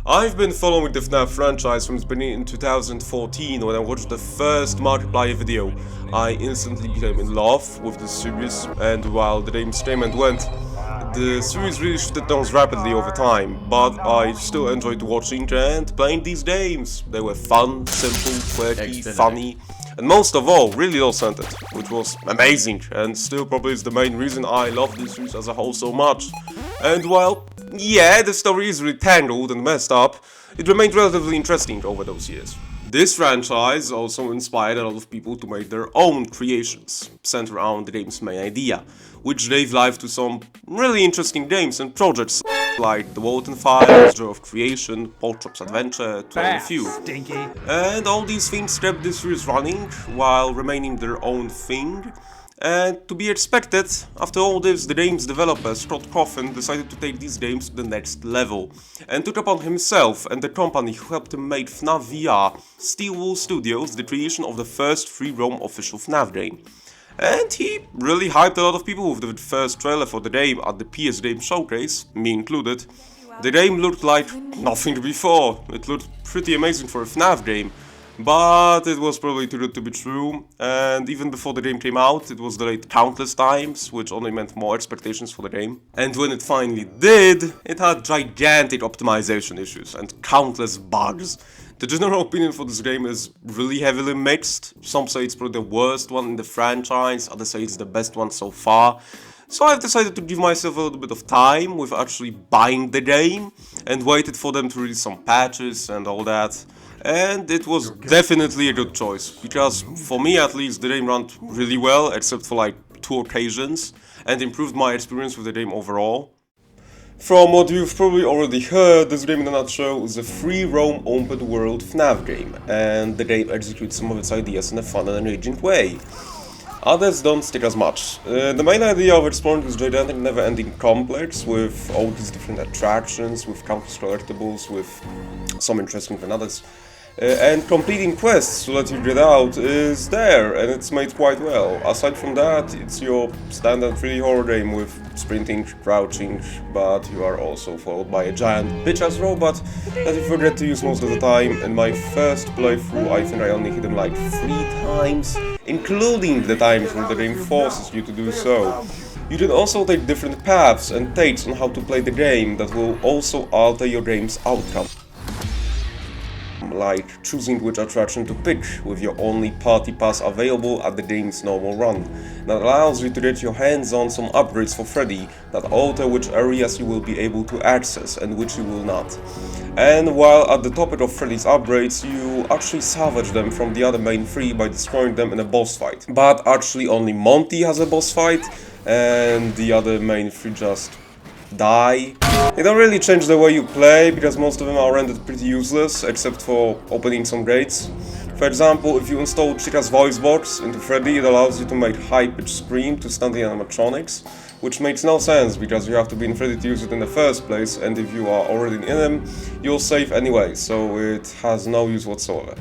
I've been following the Fnaf franchise from its beginning in 2014 when I watched the first Markiplier video. I instantly became in love with the series, and while the game's statement went, the series really shifted down rapidly over time, but I still enjoyed watching and playing these games. They were fun, simple, quirky, funny, and most of all, really low-centered, which was amazing, and still probably is the main reason I love this series as a whole so much. And while, yeah, the story is really tangled and messed up, it remained relatively interesting over those years. This franchise also inspired a lot of people to make their own creations, centered around the game's main idea, which gave life to some really interesting games and projects like The Walton Files, Joy of Creation, Porkchop's Adventure, to name a few. Stinky. And all these things kept this series running while remaining their own thing. And to be expected, after all this, the game's developer Scott Coffin decided to take these games to the next level, and took upon himself and the company who helped him make Fnaf VR, Steelwool Studios, the creation of the first free-roam official Fnaf game. And he really hyped a lot of people with the first trailer for the game at the PS Game Showcase, me included. The game looked like nothing before. It looked pretty amazing for a Fnaf game. But it was probably too good to be true, and even before the game came out, it was delayed countless times, which only meant more expectations for the game. And when it finally did, it had gigantic optimization issues and countless bugs. The general opinion for this game is really heavily mixed. Some say it's probably the worst one in the franchise, others say it's the best one so far. So I've decided to give myself a little bit of time with actually buying the game, and waited for them to release some patches and all that. And it was definitely a good choice, because for me at least the game ran really well, except for like 2 occasions, and improved my experience with the game overall. From what you've probably already heard, this game in a nutshell is a free roam open world FNAF game, and the game executes some of its ideas in a fun and engaging way. Others don't stick as much. The main idea of exploring this gigantic never-ending complex with all these different attractions, with countless collectibles, with some interesting than others, and completing quests to let you get out is there, and it's made quite well. Aside from that, it's your standard 3D horror game with sprinting, crouching, but you are also followed by a giant bitch-ass robot that you forget to use most of the time. In my first playthrough, I think I only hit him like 3 times, including the times where the game forces you to do so. You can also take different paths and takes on how to play the game that will also alter your game's outcome, like choosing which attraction to pick with your only party pass available at the game's normal run. That allows you to get your hands on some upgrades for Freddy that alter which areas you will be able to access and which you will not. And while at the topic of Freddy's upgrades, you actually salvage them from the other main 3 by destroying them in a boss fight. But actually only Monty has a boss fight, and the other main 3 just die. They don't really change the way you play, because most of them are rendered pretty useless, except for opening some gates. For example, if you install Chica's voice box into Freddy, it allows you to make high-pitched scream to stun the animatronics, which makes no sense, because you have to be in Freddy to use it in the first place, and if you are already in him, you'll save anyway, so it has no use whatsoever.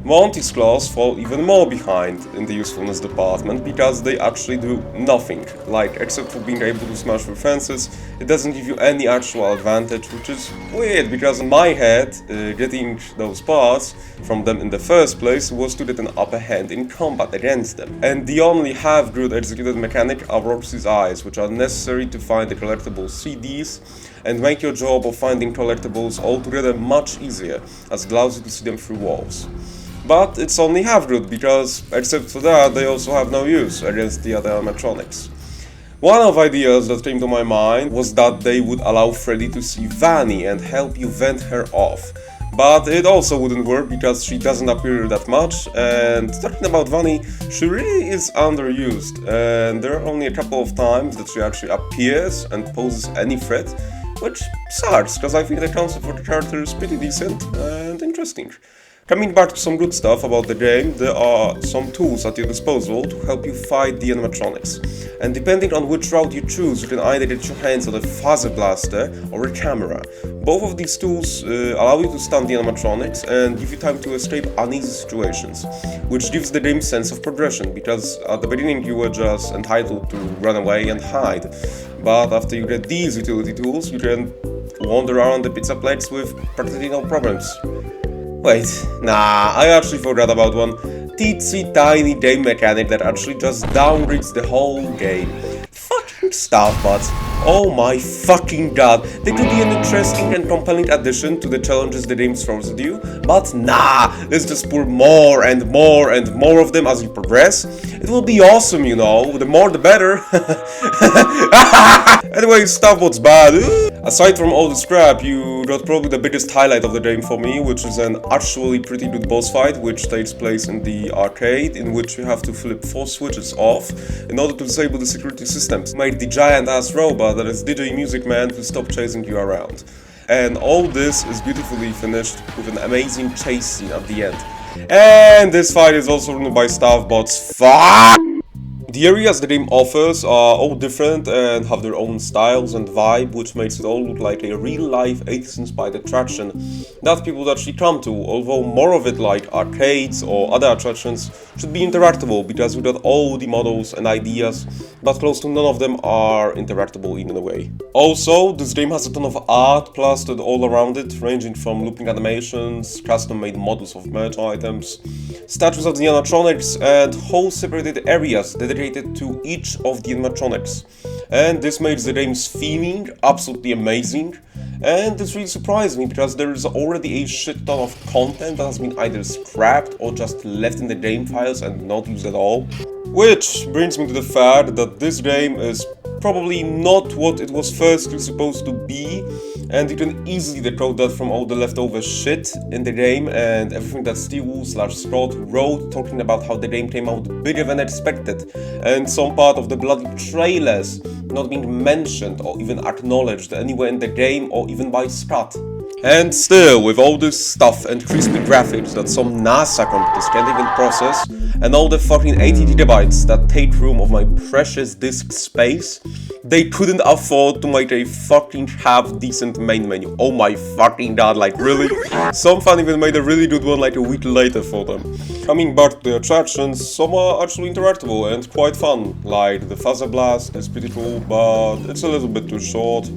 Monty's claws fall even more behind in the usefulness department, because they actually do nothing. Like, except for being able to smash through fences, it doesn't give you any actual advantage, which is weird, because in my head, getting those parts from them in the first place was to get an upper hand in combat against them. And the only half-good executed mechanic are Roxy's eyes, which are necessary to find the collectible CDs, and make your job of finding collectibles altogether much easier, as it allows you to see them through walls. But it's only half good, because, except for that, they also have no use against the other animatronics. One of the ideas that came to my mind was that they would allow Freddy to see Vanny and help you vent her off. But it also wouldn't work, because she doesn't appear that much, and talking about Vanny, she really is underused, and there are only a couple of times that she actually appears and poses any threat, which sucks, because I think the concept for the character is pretty decent and interesting. Coming back to some good stuff about the game, there are some tools at your disposal to help you fight the animatronics. And depending on which route you choose, you can either get your hands on a Phaser Blaster or a camera. Both of these tools allow you to stun the animatronics and give you time to escape uneasy situations, which gives the game sense of progression, because at the beginning you were just entitled to run away and hide. But after you get these utility tools, you can wander around the pizza plates with practically no problems. Wait, nah, I actually forgot about one teensy tiny game mechanic that actually just downgrades the whole game. Fucking stuff, but oh my fucking god, they could be an interesting and compelling addition to the challenges the game throws at you, but nah, let's just pour more and more and more of them as you progress. It will be awesome, you know, the more the better. Anyway, stuff what's bad. Aside from all the scrap, you got probably the biggest highlight of the game for me, which is an actually pretty good boss fight, which takes place in the arcade, in which you have to flip 4 switches off in order to disable the security systems. Made the giant-ass robot that is DJ Music Man to stop chasing you around. And all this is beautifully finished with an amazing chase scene at the end. And this fight is also run by staff bots. Fuck! The areas the game offers are all different and have their own styles and vibe, which makes it all look like a real-life 80s inspired attraction that people actually come to, although more of it, like arcades or other attractions, should be interactable, because we got all the models and ideas, but close to none of them are interactable in a way. Also, this game has a ton of art plastered all around it, ranging from looping animations, custom-made models of merch items, statues of the animatronics, and whole separated areas dedicated to each of the animatronics. And this makes the game's theming absolutely amazing, and this really surprised me because there is already a shit ton of content that has been either scrapped or just left in the game files and not used at all. Which brings me to the fact that this game is probably not what it was firstly supposed to be, and you can easily decode that from all the leftover shit in the game and everything that Steve/Scott wrote, talking about how the game came out bigger than expected, and some part of the bloody trailers not being mentioned or even acknowledged anywhere in the game or even by Scott. And still, with all this stuff and crispy graphics that some NASA computers can't even process, and all the fucking 80 gigabytes that take room of my precious disk space, they couldn't afford to make a fucking half-decent main menu. Oh my fucking god, like really? Some fan even made a really good one like a week later for them. Coming back to the attractions, some are actually interactable and quite fun, like the Fuzzer Blast is pretty cool, but it's a little bit too short.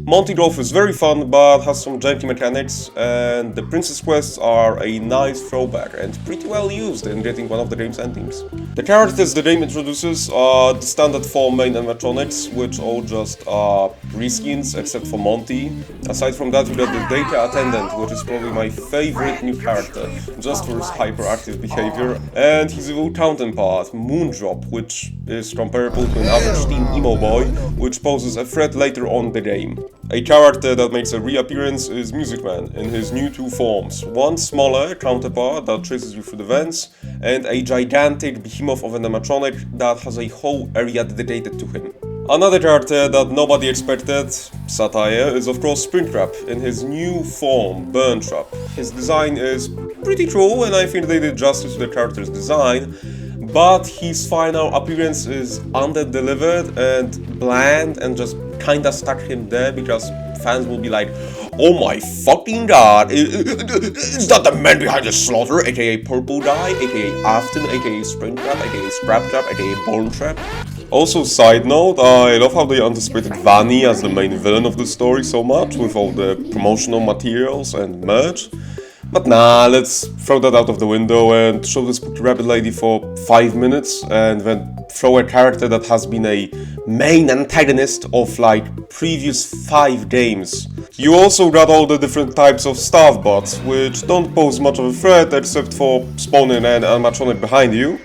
Monty Golf is very fun, but has some janky mechanics, and the Princess Quests are a nice throwback and pretty well used in getting one of the game's endings. The characters the game introduces are the standard 4 main animatronics, which all just are reskins except for Monty. Aside from that, we got the Data Attendant, which is probably my favorite new character, just for his hyperactive behavior, and his evil counterpart, Moondrop, which is comparable to an average teen emo boy, which poses a threat later on in the game. A character that makes a reappearance is Music Man in his new 2 forms, one smaller counterpart that chases you through the vents, and a gigantic behemoth of an animatronic that has a whole area dedicated to him. Another character that nobody expected, Satire, is of course Springtrap in his new form, Burntrap. His design is pretty cool, and I think they did justice to the character's design, but his final appearance is under-delivered and bland and just kinda stuck him there because fans will be like, oh my fucking god, is that the man behind the slaughter, aka Purple Guy, aka Afton, aka Springtrap, aka Scraptrap, aka Bonetrap? Also, side note, I love how they anticipated Vanny as the main villain of the story so much with all the promotional materials and merch. But nah, let's throw that out of the window and show the spooky rabbit lady for 5 minutes and then throw a character that has been a main antagonist of like previous 5 games. You also got all the different types of staff bots, which don't pose much of a threat except for spawning an animatronic behind you,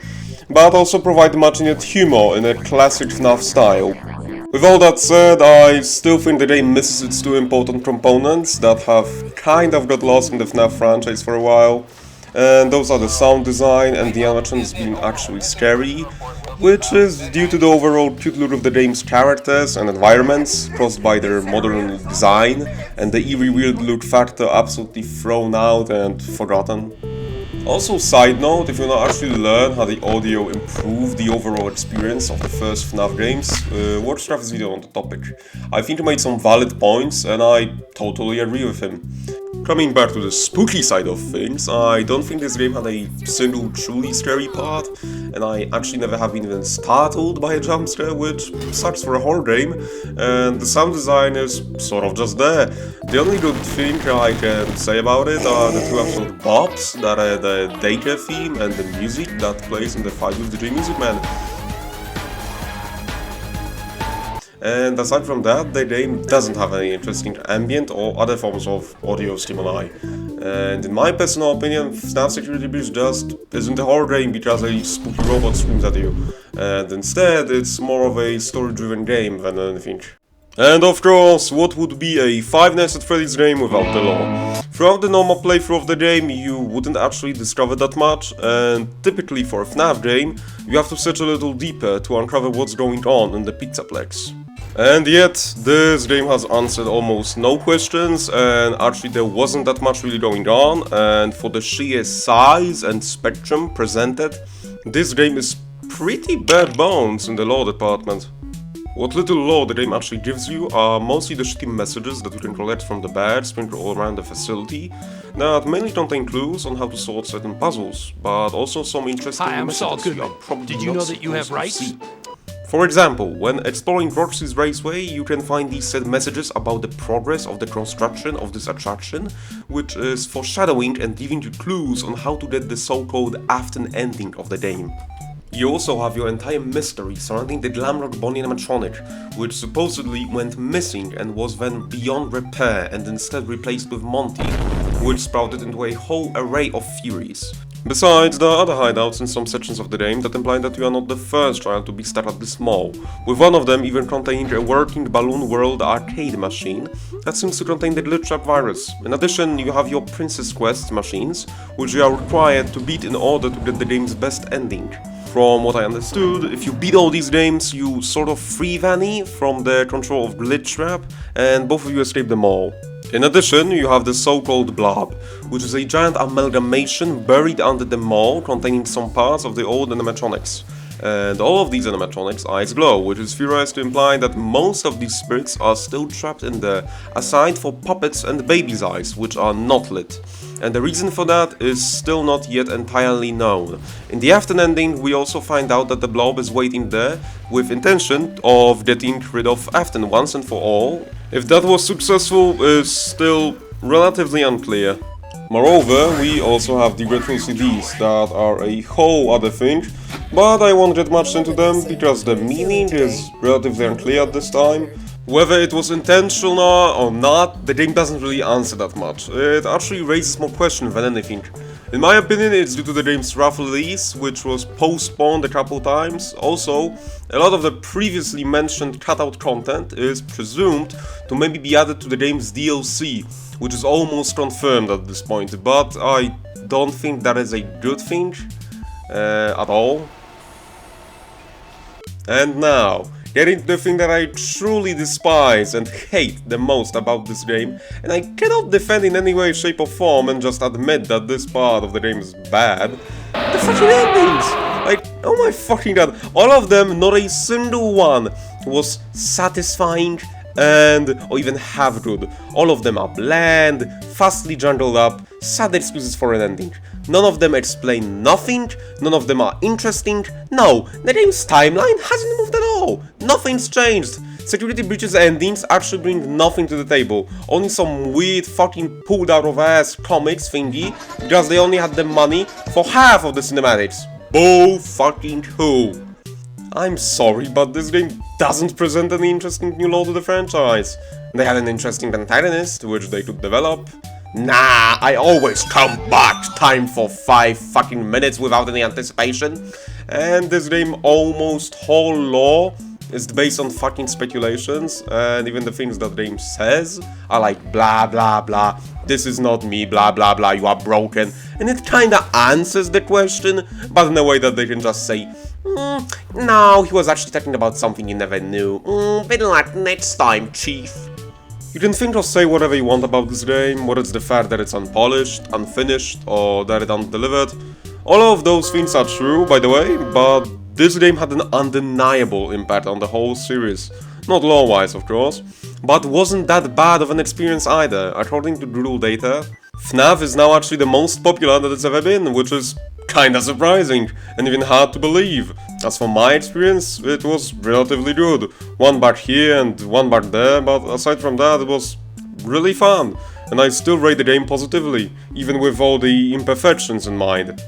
but also provide much needed humor in a classic Fnaf style. With all that said, I still think the game misses its 2 important components that have kind of got lost in the Fnaf franchise for a while, and those are the sound design and the animatronics being actually scary, which is due to the overall cute look of the game's characters and environments, crossed by their modern design, and the eerie weird look factor absolutely thrown out and forgotten. Also, side note, if you want to actually learn how the audio improved the overall experience of the first Fnaf games, watch Travis' video on the topic. I think he made some valid points, and I totally agree with him. Coming back to the spooky side of things, I don't think this game had a single truly scary part, and I actually never have been even startled by a jump scare, which sucks for a horror game, and the sound design is sort of just there. The only good thing I can say about it are the two absolute bops that are the daycare theme and the music that plays in the fight with the J Music Man. And aside from that, the game doesn't have any interesting ambient or other forms of audio stimuli. And in my personal opinion, Fnaf Security Breach just isn't a horror game because a spooky robot screams at you. And instead, it's more of a story-driven game than anything. And of course, what would be a Five Nights at Freddy's game without the lore? Throughout the normal playthrough of the game, you wouldn't actually discover that much, and typically for a FNAF game, you have to search a little deeper to uncover what's going on in the Pizzaplex. And yet, this game has answered almost no questions, and actually there wasn't that much really going on, and for the sheer size and spectrum presented, this game is pretty bare bones in the lore department. What little lore the game actually gives you are mostly the shitty messages that you can collect from the beds sprinkled all around the facility, that mainly contain clues on how to solve certain puzzles, but also some interesting messages you are probably Did you know that you have rights? For example, when exploring Roxy's Raceway, you can find these said messages about the progress of the construction of this attraction, which is foreshadowing and giving you clues on how to get the so-called after ending of the game. You also have your entire mystery surrounding the Glamrock Bonnie animatronic, which supposedly went missing and was then beyond repair and instead replaced with Monty, which sprouted into a whole array of theories. Besides, there are other hideouts in some sections of the game that imply that you are not the first child to be stuck at this mall, with one of them even containing a working Balloon World arcade machine that seems to contain the glitch trap virus. In addition, you have your Princess Quest machines, which you are required to beat in order to get the game's best ending. From what I understood, if you beat all these games, you sort of free Vanny from the control of Glitch Trap, and both of you escape the mall. In addition, you have the so-called Blob, which is a giant amalgamation buried under the mall containing some parts of the old animatronics. And all of these animatronics' eyes glow, which is theorized to imply that most of these spirits are still trapped in there, aside for puppets and babies' eyes, which are not lit. And the reason for that is still not yet entirely known. In the after ending, we also find out that the Blob is waiting there with intention of getting rid of Afton once and for all. If that was successful is still relatively unclear. Moreover, we also have the Grateful CDs that are a whole other thing, but I won't get much into them because the meaning is relatively unclear at this time. Whether it was intentional or not, the game doesn't really answer that much. It actually raises more questions than anything. In my opinion, it's due to the game's rough release, which was postponed a couple times. Also, a lot of the previously mentioned cutout content is presumed to maybe be added to the game's DLC, which is almost confirmed at this point, but I don't think that is a good thing at all. And now, getting to the thing that I truly despise and hate the most about this game, and I cannot defend in any way, shape or form and just admit that this part of the game is bad, the fucking endings! Like, oh my fucking god, all of them, not a single one was satisfying or even half good. All of them are bland, fastly jungled up, sad excuses for an ending. None of them explain nothing, none of them are interesting. No, the game's timeline hasn't moved at all. Nothing's changed. Security Breach's endings actually bring nothing to the table. Only some weird fucking pulled out of ass comics thingy, because they only had the money for half of the cinematics. Boo fucking who. I'm sorry, but this game doesn't present any interesting new lore to the franchise. They had an interesting antagonist, which they could develop. Nah, I always come back time for 5 fucking minutes without any anticipation. And this game almost whole lore is based on fucking speculations, and even the things that the game says are like blah blah blah, this is not me, blah blah blah, you are broken. And it kinda answers the question, but in a way that they can just say, no, he was actually talking about something you never knew. Better luck next time, chief. You can think or say whatever you want about this game, whether it's the fact that it's unpolished, unfinished, or that it undelivered. All of those things are true, by the way, but this game had an undeniable impact on the whole series. Not lore-wise, of course. but wasn't that bad of an experience either. According to Google data, Fnaf is now actually the most popular that it's ever been, which is kinda surprising and even hard to believe. As for my experience, it was relatively good. One bug here and one bug there, but aside from that, it was really fun, and I still rate the game positively, even with all the imperfections in mind.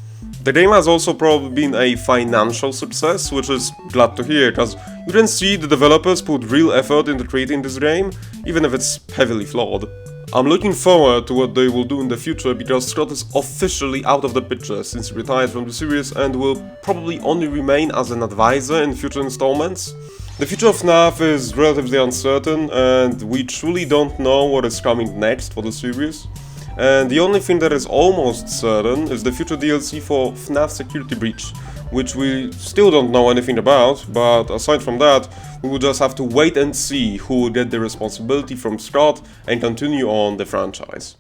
The game has also probably been a financial success, which is glad to hear, cause you can see the developers put real effort into creating this game, even if it's heavily flawed. I'm looking forward to what they will do in the future because Scott is officially out of the picture since he retired from the series and will probably only remain as an advisor in future installments. The future of Fnaf is relatively uncertain and we truly don't know what is coming next for the series. And the only thing that is almost certain is the future DLC for Fnaf Security Breach, which we still don't know anything about, but aside from that, we will just have to wait and see who will get the responsibility from Scott and continue on the franchise.